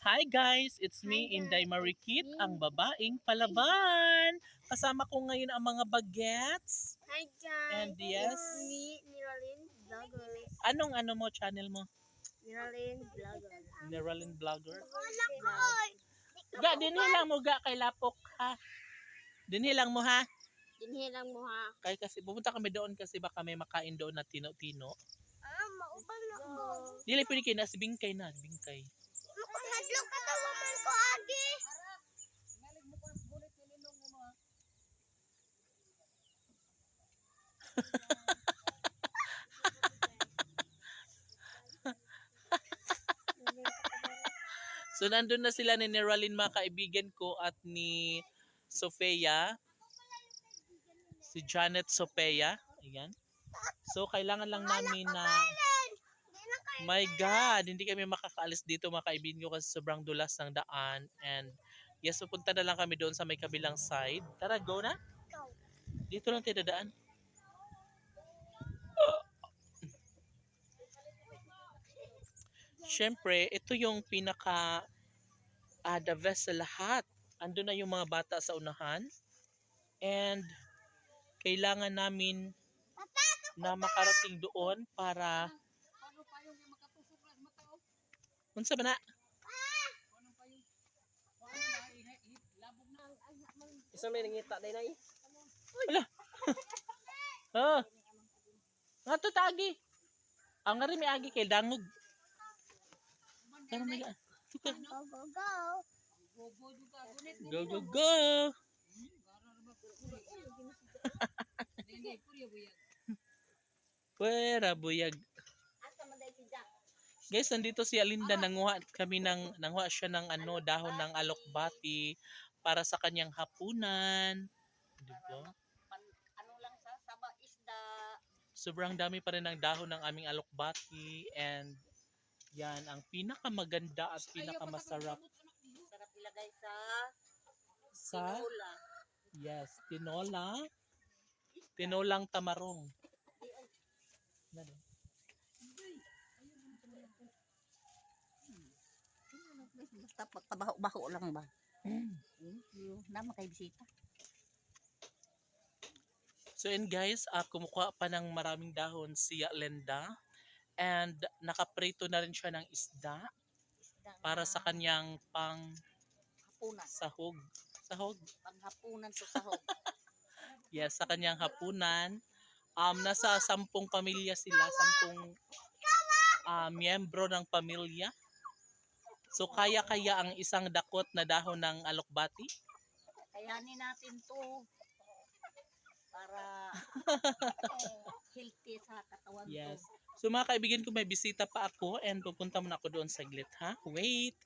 Hi guys, it's me, Hi Inday guys, Marikit, it's me. ang babaeng palaban. Kasama ko ngayon ang mga bagets. Hi guys, And yes, it's me, Niralyn Vloggers. anong mo channel mo? Niralyn Vloggers. Neralyn Vlogger. Vlog. Ga, dinhilang mo ga kay Lapok ha. Dinhilang mo ha. Dinhilang mo ha. Kay kasi pupunta kami doon kasi baka may makain doon na tino-tino. Maubang na ko. Dili pwede kayo na, bingkay na, bingkay. Makahadlok ka tawaman ko, Agi. So nandun na sila ni Neralyn, mga kaibigan ko, at ni Sofia. Si Janet Sofia. Ayan. So kailangan lang namin na my God, hindi kami makakaalis dito mga kaibigan ko kasi sobrang dulas ng daan. And yes, pupunta na lang kami doon sa may kabilang side. Tara, go na. Dito lang tayo dadaan. Siyempre, ito yung pinaka the best sa lahat. Ando na yung mga bata sa unahan. And kailangan namin na makarating doon para unsa ba na? Isa may nangita day nay. Wala. Oh. Nga to tagi. Ang nga rin may agi kay dangog. Pero may Go, go, go. go go go. Pwera buyag. Asa man dai si Jack? Guys, nandito si Alinda, nanguha siya ng dahon ng alokbati para sa kanyang hapunan. Diba? Ano lang sa saba isda. Sobrang dami pa rin ng dahon ng aming alokbati, and yan ang pinakamaganda at pinakamasarap Sarap ilagay sa ula. yes, tinolang tamarong. Basta pagpabaho-baho lang ba? Thank you. Na makay bisita. So and guys, kumukuha pa ng maraming dahon si Lenda, and nakaprito na rin siya ng isda para sa kanyang Hapunan. sahog. Panghapunan sa sahog. Yes, sa kanyang hapunan. Nasa 10 pamilya sila, 10 miyembro ng pamilya. So kaya ang isang dakot na dahon ng alokbati? Kayanin natin to para healthy sa katawan Yes. ko. So mga kaibigan ko, may bisita pa ako and pupunta muna ako doon saglit ha. Wait.